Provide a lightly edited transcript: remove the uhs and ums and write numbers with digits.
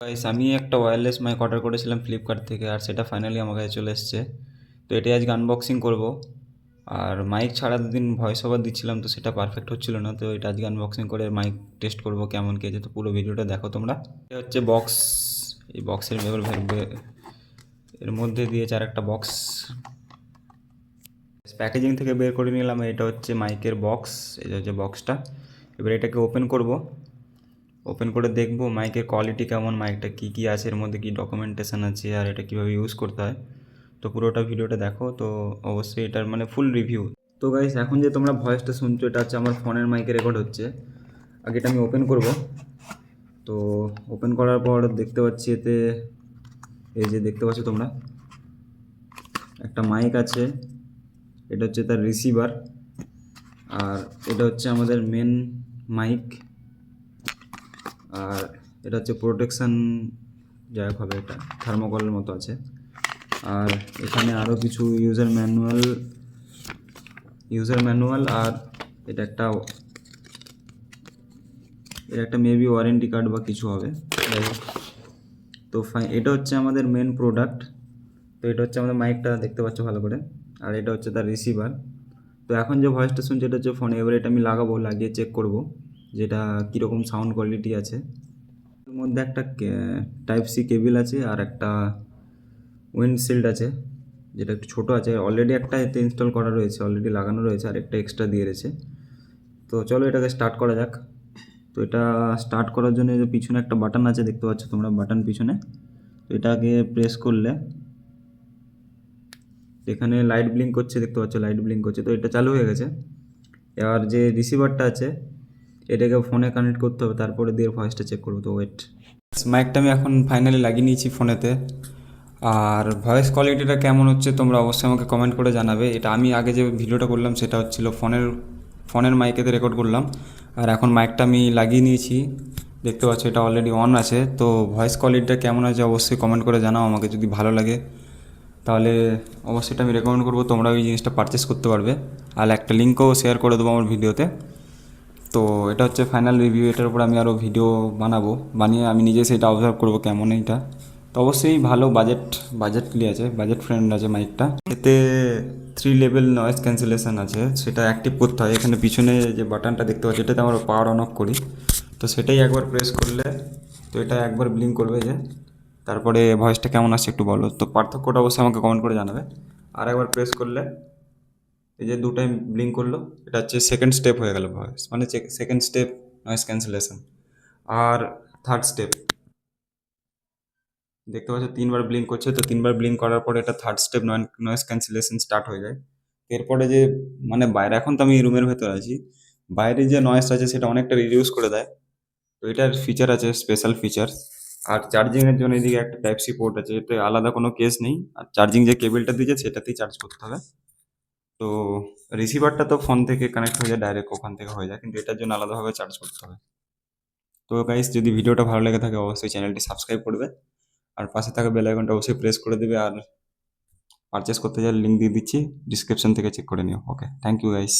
Guys আমি একটা wireless mic order করেছিলাম ফ্লিপকার্ট থেকে, আর সেটা ফাইনালি আমার কাছে চলে এসেছে। তো এটাই আজকে আনবক্সিং করব। আর মাইক ছাড়া দুদিন ভয়েস ওভার দিচ্ছিলাম, তো সেটা পারফেক্ট হচ্ছিল না। তো এটা আজকে আনবক্সিং করে মাইক টেস্ট করব কেমন কি আছে। তো পুরো ভিডিওটা দেখো তোমরা। এটা হচ্ছে বক্স। এই বক্সের এর মধ্যে দিয়েছে আর একটা বক্স প্যাকেজিং থেকে বের করে নিলাম। এটা হচ্ছে মাইকের বক্স, এটা হচ্ছে বক্সটা। এবার এটাকে ওপেন করব। ওপেন করে দেখবো মাইকের কোয়ালিটি কেমন, মাইকটা কী কী আছে, এর মধ্যে কী ডকুমেন্টেশন আছে, আর এটা কীভাবে ইউজ করতে হয়। তো পুরোটা ভিডিওটা দেখো। তো অবশ্যই এটার মানে ফুল রিভিউ। তো গাইস এখন যে তোমরা ভয়েসটা শুনছো, এটা হচ্ছে আমার ফোনের মাইকে রেকর্ড হচ্ছে। আগে এটা আমি ওপেন করব। তো ওপেন করার পর দেখতে পাচ্ছি এতে, এই যে দেখতে পাচ্ছ তোমরা, একটা মাইক আছে। এটা হচ্ছে তার রিসিভার, আর এটা হচ্ছে আমাদের মেন মাইক। আর এটা হচ্ছে প্রোটেকশান, যাই হোক হবে, এটা থার্মোকলের মতো আছে। আর এখানে আরও কিছু ইউজার ম্যানুয়াল আর এটা একটা মেবি ওয়ারেন্টি কার্ড বা কিছু হবে, যাই হোক। তো এটা হচ্ছে আমাদের মেন প্রোডাক্ট। তো এটা হচ্ছে আমাদের মাইকটা, দেখতে পাচ্ছ ভালো করে। আর এটা হচ্ছে তার রিসিভার। তো এখন যে ভয়েসটা শুনছি এটা হচ্ছে ফোনে। এবার এটা আমি লাগাবো, লাগিয়ে চেক করব যেটা কীরকম সাউন্ড কোয়ালিটি আছে। এর মধ্যে একটা টাইপ সি কেবিল আছে, আর একটা উইন্ডশিল্ড আছে, যেটা একটু ছোটো আছে। অলরেডি একটা এতে ইনস্টল করা রয়েছে, অলরেডি লাগানো রয়েছে, আর একটা এক্সট্রা দিয়ে রয়েছে। তো চলো এটাকে স্টার্ট করা যাক। তো এটা স্টার্ট করার জন্য যে পিছনে একটা বাটন আছে, দেখতে পাচ্ছ তোমরা বাটন পিছনে। তো এটাকে প্রেস করলে এখানে লাইট ব্লিঙ্ক করছে, দেখতে পাচ্ছ লাইট ব্লিঙ্ক করছে। তো এটা চালু হয়ে গেছে। আর যে রিসিভারটা আছে এটাকে ফোনে কানেক্ট করতে হবে, তারপরে দিয়ে ভয়েসটা চেক করবো। তো ওয়েট, মাইকটা আমি এখন ফাইনালি লাগিয়ে নিয়েছি ফোনেতে। আর ভয়েস কোয়ালিটিটা কেমন হচ্ছে তোমরা অবশ্যই আমাকে কমেন্ট করে জানাবে। এটা আমি আগে যে ভিডিওটা করলাম সেটা হচ্ছিল ফোনের মাইকেতে রেকর্ড করলাম। আর এখন মাইকটা আমি লাগিয়ে নিয়েছি, দেখতে পাচ্ছ এটা অলরেডি অন আছে। তো ভয়েস কোয়ালিটিটা কেমন আছে অবশ্যই কমেন্ট করে জানাও আমাকে। যদি ভালো লাগে তাহলে অবশ্যই এটা আমি রেকমেন্ড করবো, তোমরা ওই জিনিসটা পারচেস করতে পারবে। আর একটা লিঙ্কও শেয়ার করে দেবো আমার ভিডিওতে। তো এটা হচ্ছে ফাইনাল রিভিউ। এটার উপর আমি আরও ভিডিও বানিয়ে আমি নিজে সেটা অবজার্ভ করবো কেমন এইটা। তো অবশ্যই ভালো বাজেটলি আছে, বাজেট ফ্রেন্ড আছে মাইকটা। এতে 3 লেভেল নয়েজ ক্যান্সেলেশন আছে, সেটা অ্যাক্টিভ করতে হয়। এখানে পিছনে যে বাটনটা দেখতে পাচ্ছি এটাতে আমরা পাওয়ার অন অফ করি। তো সেটাই একবার প্রেস করলে, তো এটা একবার ব্লিঙ্ক করবে যে, তারপরে ভয়েসটা কেমন আসছে একটু বলো। তো পার্থক্যটা অবশ্যই আমাকে কমেন্ট করে জানাবে। আর একবার প্রেস করলে এই যে 2 টাইম ব্লিঙ্ক করলো, এটা হচ্ছে সেকেন্ড স্টেপ হয়ে গেল ভয়েস, মানে সেকেন্ড স্টেপ নয়েজ ক্যান্সেলেশন। আর থার্ড স্টেপ দেখতে পাচ্ছ 3বার ব্লিঙ্ক করছে। তো 3বার ব্লিঙ্ক করার পরে এটা third step noise cancellation start হয়ে যায়। এরপরে যে মানে বাইরে, এখন তো আমি রুমের ভেতরে আছি, বাইরে যে নয়েজ আছে সেটা অনেকটা রিডিউস করে দেয়। তো এটার ফিচার আছে, স্পেশাল ফিচার। আর চার্জিংয়ের জন্য এদিকে একটা টাইপ সি পোর্ট আছে, এতে আলাদা কোনো কেস নেই। আর চার্জিং যে কেবলটা দিয়েছে সেটাতেই চার্জ করতে হবে। তো রিসিভারটা তো ফোন থেকে কানেক্ট হয়ে যায়, ডাইরেক্ট ওখান থেকে হয়ে যায়, কিন্তু এটার জন্য আলাদাভাবে চার্জ করতে হবে। তো গাইস যদি ভিডিওটা ভালো লেগে থাকে অবশ্যই চ্যানেলটি সাবস্ক্রাইব করবে, আর পাশে থাকা বেল আইকনটা অবশ্যই প্রেস করে দেবে। আর পারচেস করতে চাইলে লিঙ্ক দিয়ে দিচ্ছি, ডিসক্রিপশন থেকে চেক করে নিও। ওকে, থ্যাংক ইউ গাইস।